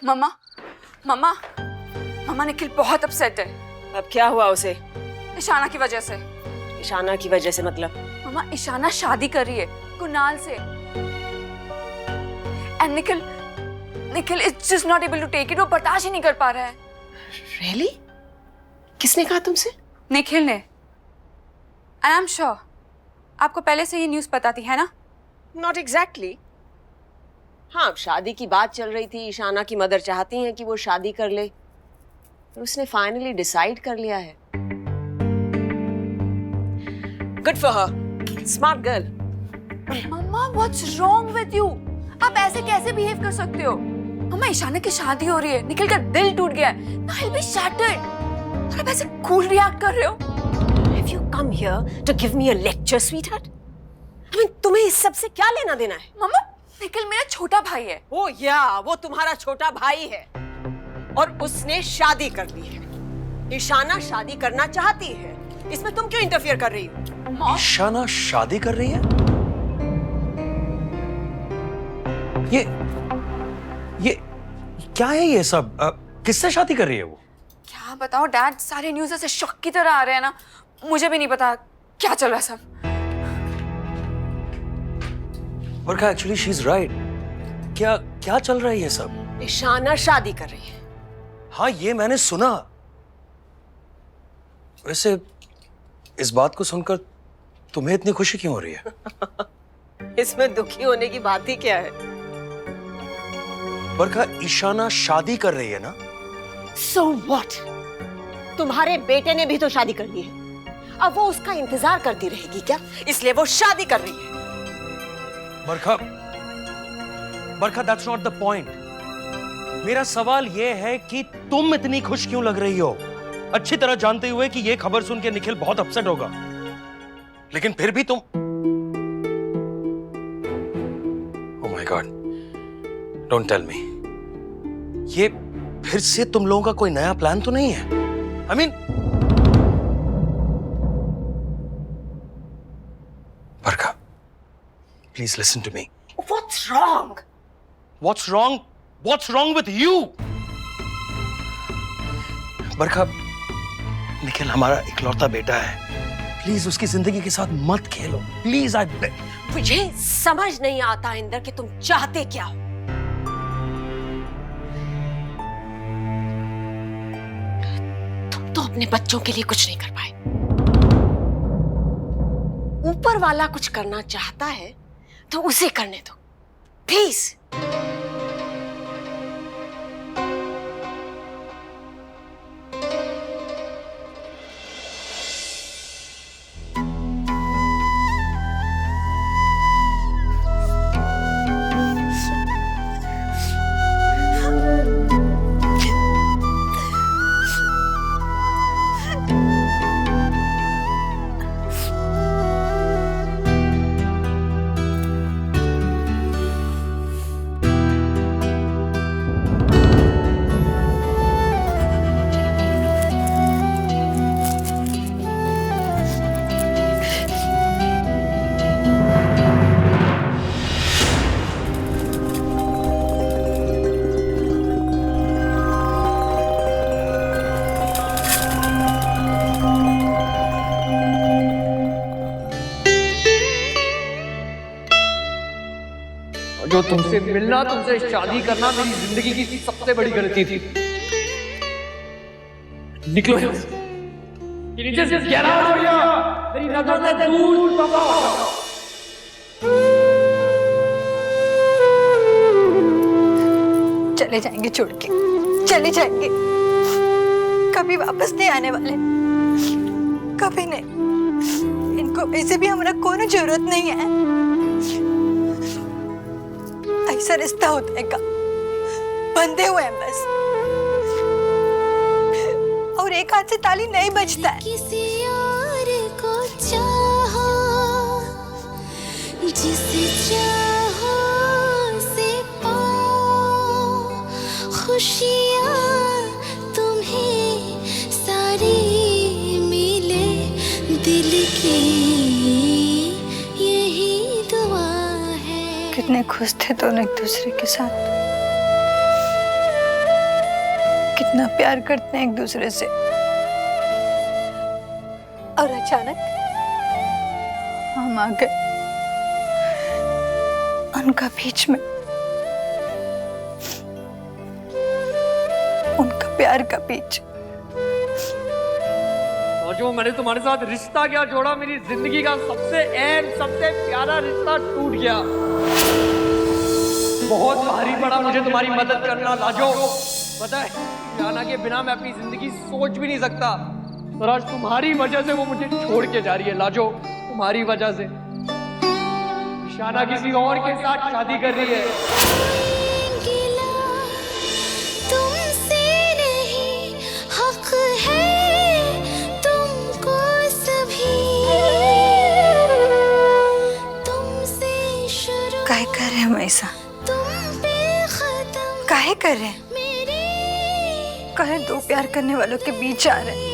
मम्मा मम्मा मम्मा निखिल बहुत अपसेट है। अब क्या हुआ उसे? ईशाना की वजह से। ईशाना की वजह से मतलब? मम्मा ईशाना शादी कर रही है कुणाल से। And Nikhil Nikhil is just not able to take it. वो बर्दाश्त ही नहीं कर पा रहा है। Really? किसने कहा तुमसे? निखिल ने। आई एम श्योर आपको पहले से ये न्यूज़ पता थी है ना? Not exactly. हाँ, शादी की बात चल रही थी। ईशाना की मदर चाहती हैं कि वो शादी कर ले, और उसने फाइनली डिसाइड कर लिया है। Good for her. Smart girl. मम्मा व्हाट्स रॉन्ग विद यू? आप ऐसे कैसे बिहेव कर सकते हो? मम्मा ईशाना की शादी हो रही है, निखिल का दिल टूट गया है। Now he'll be shattered. और आप ऐसे कूल रिएक्ट कर रहे हो? Have you come here to give me a lecture, sweetheart? I mean, तुम्हें इस सब से क्या लेना देना है? मम्मा निखिल मेरा छोटा भाई है। ओ या, वो तुम्हारा छोटा भाई है और उसने शादी कर ली है। ईशाना शादी करना चाहती है, इसमें तुम क्यों इंटरफियर कर रही हो? ईशाना शादी कर रही है? ये क्या है ये सब? किससे शादी कर रही है वो? क्या बताओ डैड, सारे न्यूज़ ऐसे शॉक की तरह आ रहे हैं ना, मुझे भी नहीं पता क्या चल रहा है सब। बरखा एक्चुअली शी इज राइट। क्या क्या चल रहा है ये सब? ईशाना शादी कर रही है। हाँ ये मैंने सुना। वैसे इस बात को सुनकर तुम्हें इतनी खुशी क्यों हो रही है? इसमें दुखी होने की बात ही क्या है? बरखा ईशाना शादी कर रही है ना? So what? तुम्हारे बेटे ने भी तो शादी कर ली है। अब वो उसका इंतजार करती रहेगी क्या? इसलिए वो शादी कर रही है। बरखा दैट्स नॉट द पॉइंट। मेरा सवाल यह है कि तुम इतनी खुश क्यों लग रही हो, अच्छी तरह जानते हुए कि यह खबर सुन के निखिल बहुत अपसेट होगा, लेकिन फिर भी तुम। Oh my god, don't tell me, ये फिर से तुम लोगों का कोई नया प्लान तो नहीं है? I mean Barkha, please listen to me. What's wrong? What's wrong? What's wrong with you? बरखा, निखिल हमारा इकलौता बेटा है। प्लीज उसकी जिंदगी के साथ मत खेलो। Please I beg. मुझे समझ नहीं आता इंदर कि तुम चाहते क्या हो। तुम तो अपने बच्चों के लिए कुछ नहीं कर पाए। ऊपर वाला कुछ करना चाहता है तो उसे करने दो, प्लीज। जो तुमसे मिलना, तुमसे शादी करना मेरी जिंदगी की सबसे बड़ी गलती थी। निकलो यहाँ से। नीचे से get out of here। मेरी नजर से दूर दबाओ। चले जाएंगे छोड़ के, चले जाएंगे, कभी वापस नहीं आने वाले, कभी नहीं। इनको वैसे भी हमारा कोई जरूरत नहीं है। ऐसा रिश्ता होता है का, बंधे हुए हैं बस, और एक हाथ से ताली नहीं बजता है। किसी और को चाहो, जिसे चाहो से पाओ, खुशियाँ तुम्हें सारी मिले, दिल की यही दुआ है। कितने खुश थे दोनों एक दूसरे के साथ। कितना प्यार करते हैं एक दूसरे से, और अचानक हम आ गए उनका बीच में, उनका प्यार का बीच। और जो मैंने तुम्हारे साथ रिश्ता क्या जोड़ा, मेरी जिंदगी का सबसे अहम सबसे प्यारा रिश्ता टूट गया। बहुत भारी पड़ा मुझे तुम्हारी मदद करना लाजो। पता है ईशाना के बिना मैं अपनी जिंदगी सोच भी नहीं सकता, और आज तुम्हारी वजह से वो मुझे छोड़ के जा रही है लाजो। तुम्हारी वजह से ईशाना किसी और के साथ शादी कर रही है। गिला तुमसे नहीं, हक है तुमको सभी, तुमसे शुरू काहे कर रहे हैं हम ऐसा, तुम पे खत्म काहे कर रहे हैं, मेरी काहे दो प्यार करने वालों के बीच आ रहे हैं।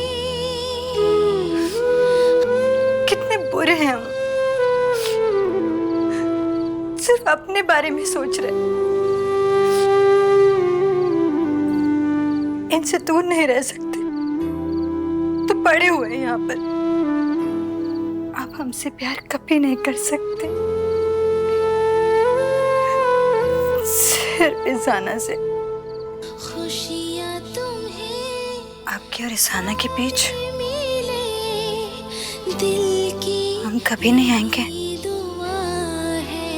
कितने बुरे हैं हम, सिर्फ अपने बारे में सोच रहे। इनसे दूर नहीं रह सकते तो पड़े हुए हैं यहाँ पर। आप हमसे प्यार कभी नहीं कर सकते, सिर्फ ईशाना से। खुशियाँ तुम्हें आपके और ईशाना के बीच मिले, दिल की हम कभी नहीं आएंगे। दुआ है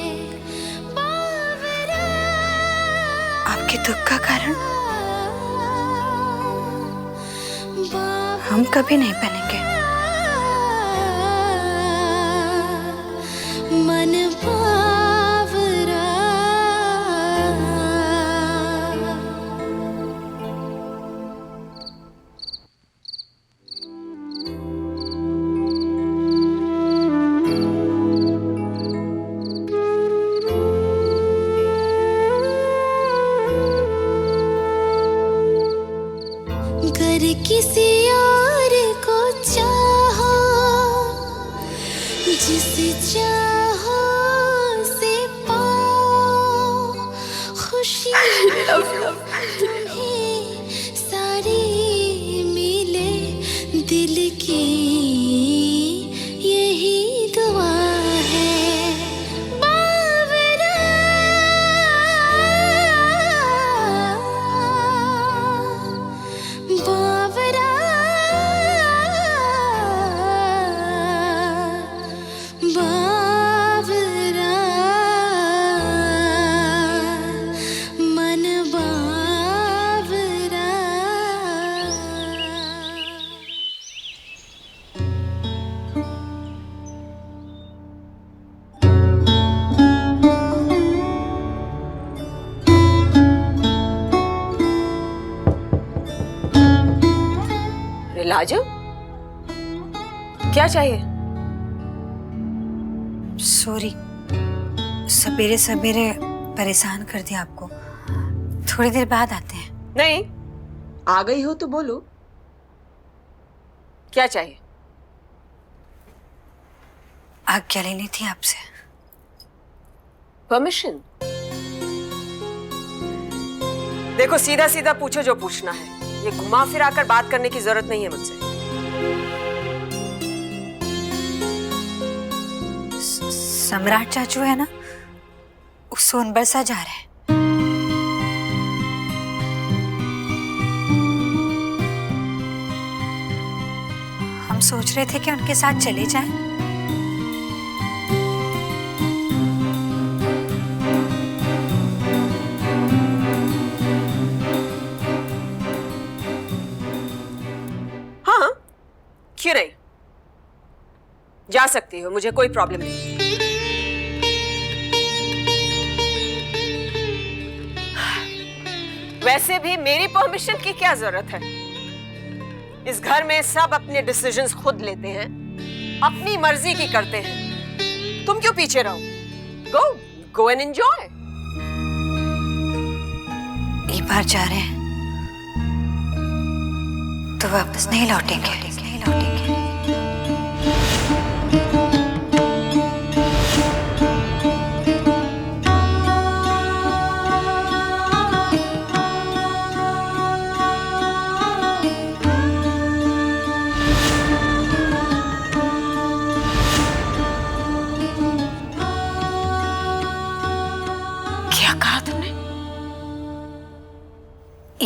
बावरा, आपके दुख का कारण बावरा, हम कभी नहीं बनेंगे। मन बावरा। अगर किसी और को चाहो, जिसे चाहो से पाओ, खुशी तुम्हें सारी मिले, दिल की यही दुआ है बावरा, बावरा, बावरा, मन बावरा। अरे लाजो, क्या चाहिए? सॉरी, सवेरे सवेरे परेशान कर दिया आपको। थोड़ी देर बाद आते हैं। नहीं, आ गई हो तो बोलो, क्या चाहिए? आज्ञा लेनी थी आपसे। परमिशन? देखो, सीधा सीधा पूछो जो पूछना है, ये घुमा फिरा कर बात करने की जरूरत नहीं है मुझसे। सम्राट चाचू है ना, वो सोनबरसा जा रहे हैं। हम सोच रहे थे कि उनके साथ चले जाएं। हाँ, क्यों नहीं, जा सकती हो, मुझे कोई प्रॉब्लम नहीं। वैसे भी मेरी परमिशन की क्या जरूरत है? इस घर में सब अपने डिसीजंस खुद लेते हैं, अपनी मर्जी की करते हैं। तुम क्यों पीछे रहो? गो गो एंड एंजॉय। एक बार जा रहे हैं तो वापस नहीं लौटेंगे, नहीं लौटेंगे। कहा तुमने?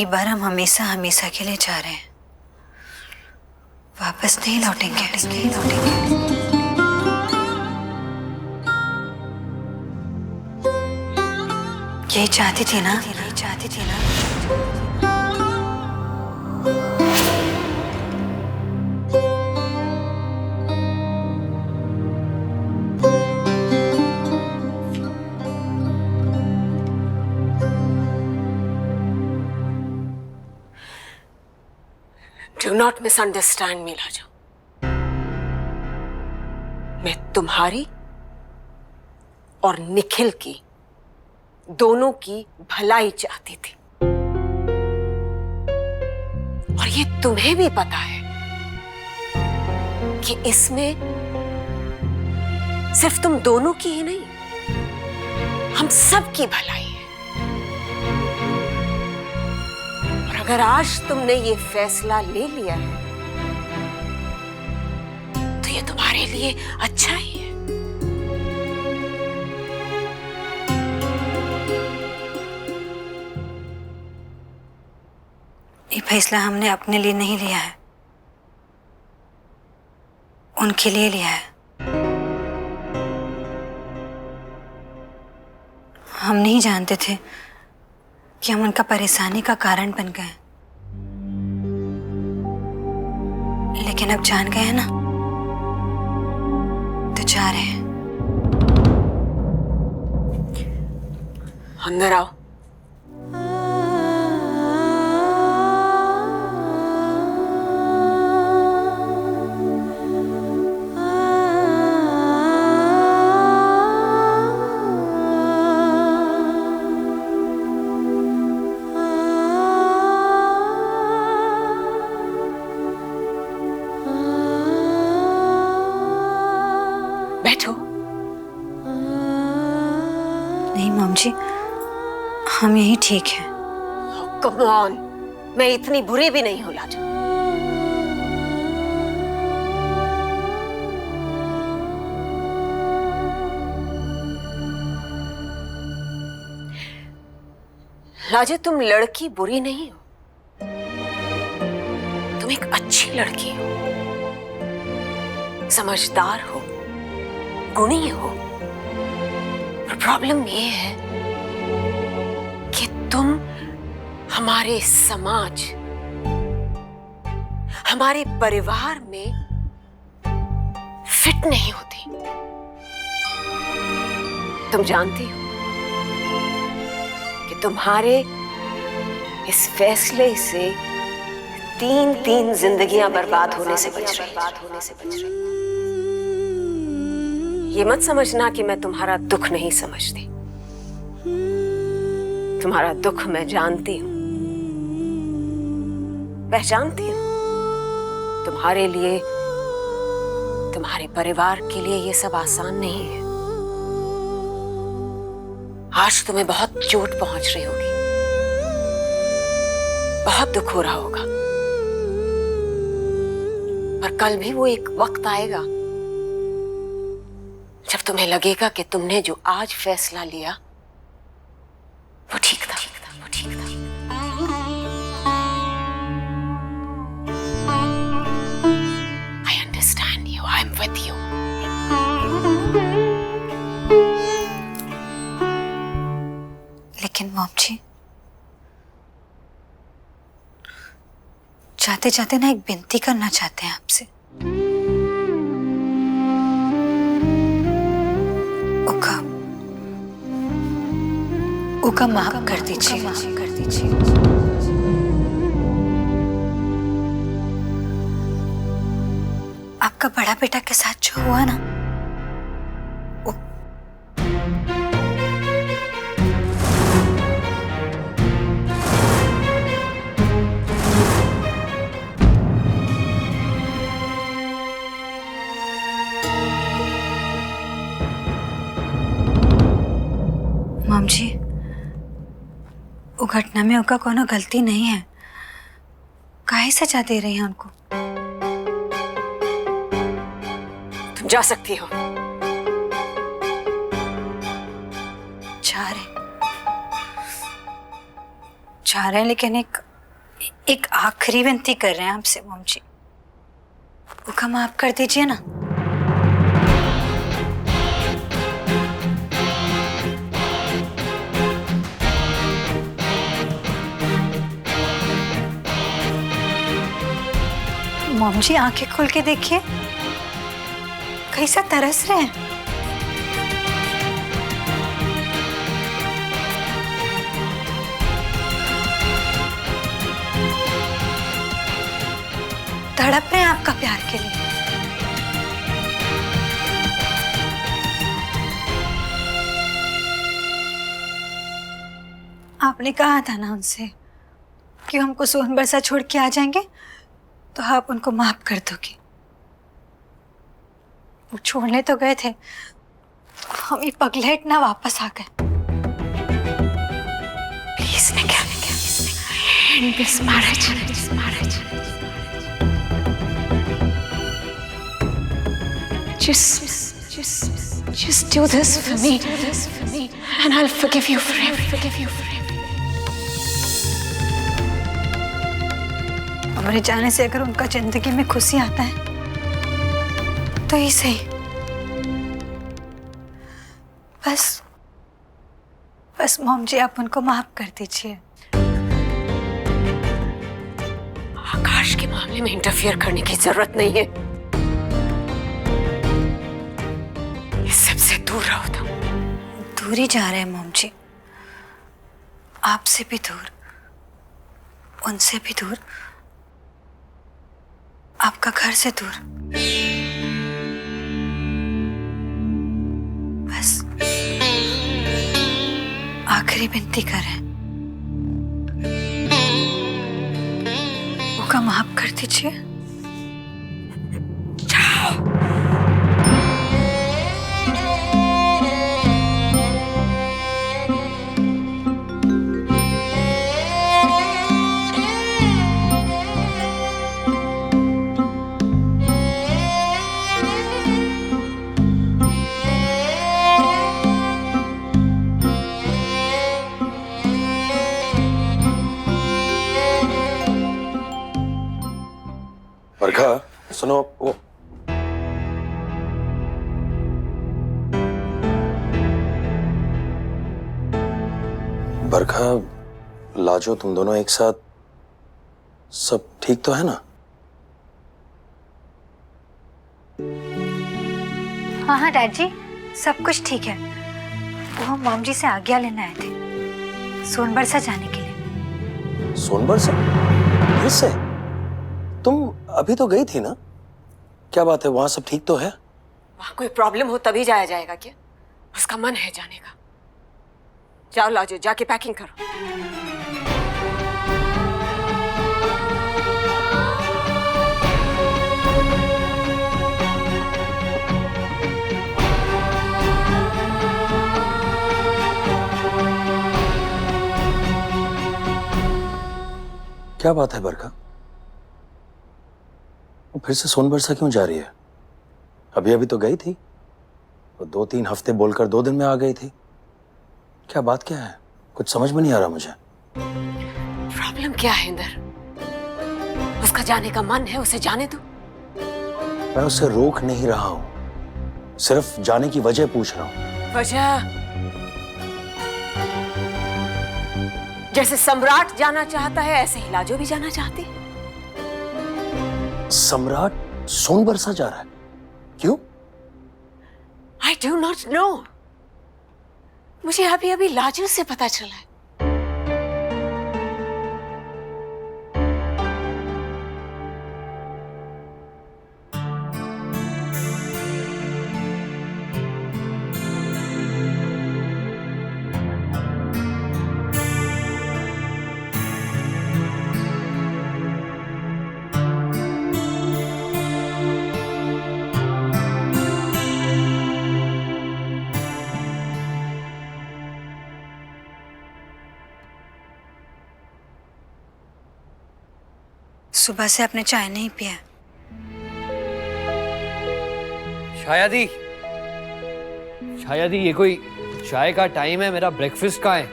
इस बार हम हमेशा हमेशा के लिए जा रहे हैं, वापस नहीं लौटेंगे, नहीं लौटेंगे। यही चाहती थी ना, यही चाहती थी ना। Do not misunderstand me, Lajo. मैं तुम्हारी और निखिल की, दोनों की भलाई चाहती थी, और ये तुम्हें भी पता है कि इसमें सिर्फ तुम दोनों की ही नहीं, हम सब की भलाई है। और अगर आज तुमने ये फैसला ले लिया है तो ये तुम्हारे लिए अच्छा ही है। ये फैसला हमने अपने लिए नहीं लिया है, उनके लिए लिया है। हम नहीं जानते थे कि हम उनका परेशानी का कारण बन गए, लेकिन अब जान गए हैं ना, तो जा रहे हैं। अंदर आओ। बैठो। नहीं मॉम जी, हम यही ठीक है। कम ऑन, मैं इतनी बुरी भी नहीं हूं लाजो। लाजो, तुम लड़की बुरी नहीं हो, तुम एक अच्छी लड़की हो, समझदार हो, गुणी हो। पर प्रॉब्लम ये है कि तुम हमारे समाज, हमारे परिवार में फिट नहीं होती। तुम जानती हो कि तुम्हारे इस फैसले से तीन जिंदगियां बर्बाद होने से बच रही। ये मत समझना कि मैं तुम्हारा दुख नहीं समझती। तुम्हारा दुख मैं जानती हूं, पहचानती हूं। तुम्हारे लिए, तुम्हारे परिवार के लिए ये सब आसान नहीं है। आज तुम्हें बहुत चोट पहुंच रही होगी, बहुत दुख हो रहा होगा, पर कल भी वो एक वक्त आएगा जब तुम्हें लगेगा कि तुमने जो आज फैसला लिया वो ठीक था, वो ठीक था। I understand you, I'm with you. लेकिन मॉम जी, चाहते चाहते ना एक विनती करना चाहते हैं आपसे। उका माफ कर दीजिए, माफ कर दीजिए। आपका बड़ा बेटा के साथ जो हुआ ना, मॉम जी, वो घटना में उनका कोनो गलती नहीं है। काहे सजा दे रही हैं उनको? तुम जा सकती हो। जा रहे। जा रहे हैं, लेकिन एक आखिरी विनती कर रहे हैं आपसे मॉम जी, वो माफ कर दीजिए ना। मॉम जी आंखें खोल के देखिए, कैसा तरस रहे हैं। तड़प रहे हैं आपका प्यार के लिए। आपने कहा था ना उनसे कि हमको सोन बरसा छोड़ के आ जाएंगे, तो आप उनको माफ कर दोगे। वो छोड़ने तो गए थे, हम ये पगलेट ना वापस आ गए। Please and this marriage. Just do this for me, and I'll forgive you forever. हमारे जाने से अगर उनका जिंदगी में खुशी आता है तो ही सही। बस मॉम जी आप उनको माफ कर दीजिए। आकाश के मामले में इंटरफियर करने की जरूरत नहीं है। इस सबसे दूर रहो तुम। दूर ही जा रहे हैं मॉम जी, आपसे भी दूर, उनसे भी दूर, आपका घर से दूर। बस आखिरी विनती करें, उनका माफ कर दीजिए। बरखा सुनो, वो बरखा, लाजो, तुम दोनों एक साथ, सब ठीक तो है ना? हाँ डैड जी, सब कुछ ठीक है। वो हम मॉम जी से आज्ञा लेने आए थे सोन बरसा जाने के लिए। सोन बरसा? फिर से? तुम अभी तो गई थी ना? क्या बात है, वहां सब ठीक तो है? वहां कोई प्रॉब्लम हो तभी जाया जाएगा क्या? उसका मन है जाने का। जाओ लाजो, जाके पैकिंग करो। क्या बात है बरखा, वो फिर से सोन बरसा क्यों जा रही है? अभी तो गई थी, वो 2-3 हफ्ते बोलकर 2 दिन में आ गई थी। क्या बात क्या है, कुछ समझ में नहीं आ रहा मुझे। प्रॉब्लम क्या है इंदर? उसका जाने का मन है, उसे जाने दो। मैं उसे रोक नहीं रहा हूं, सिर्फ जाने की वजह पूछ रहा हूं। वजह? जैसे सम्राट जाना चाहता है ऐसे ही लाजो भी जाना चाहती है। सम्राट सोन बरसा जा रहा है? क्यों? I do not know. मुझे अभी लाजो से पता चला है। सुबह से आपने चाय नहीं पिया? शायद ही ये कोई चाय का टाइम है, मेरा ब्रेकफास्ट कहाँ है?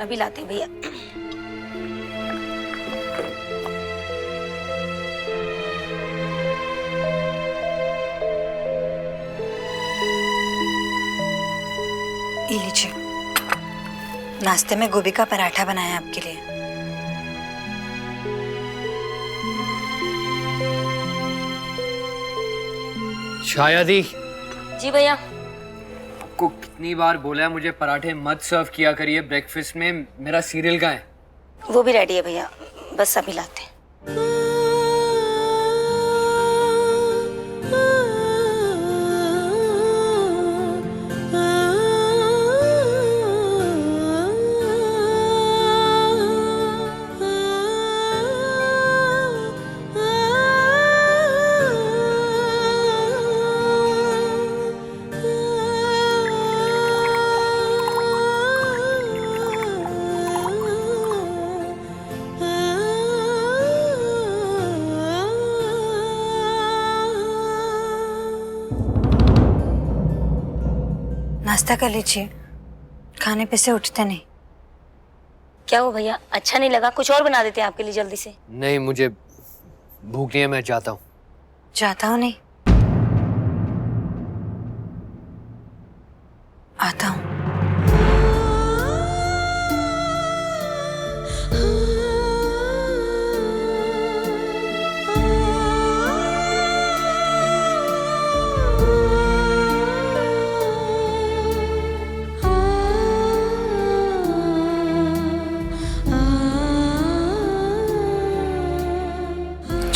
अभी लाते भैया। ये लीजिए, नाश्ते में गोभी का पराठा बनाया आपके लिए। छाया दी, जी भैया। आपको कितनी बार बोला है मुझे पराठे मत सर्व किया करिए ब्रेकफास्ट में। मेरा सीरियल कहाँ है? वो भी रेडी है भैया, बस अभी लाते हैं। नाश्ता कर लीजिए, खाने पे से उठते नहीं। क्या हो भैया, अच्छा नहीं लगा? कुछ और बना देते हैं आपके लिए जल्दी से। नहीं, मुझे भूख नहीं है, मैं जाता हूँ। जाता हूँ नहीं, आता हूँ।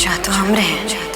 जा तो हम रहे हैं।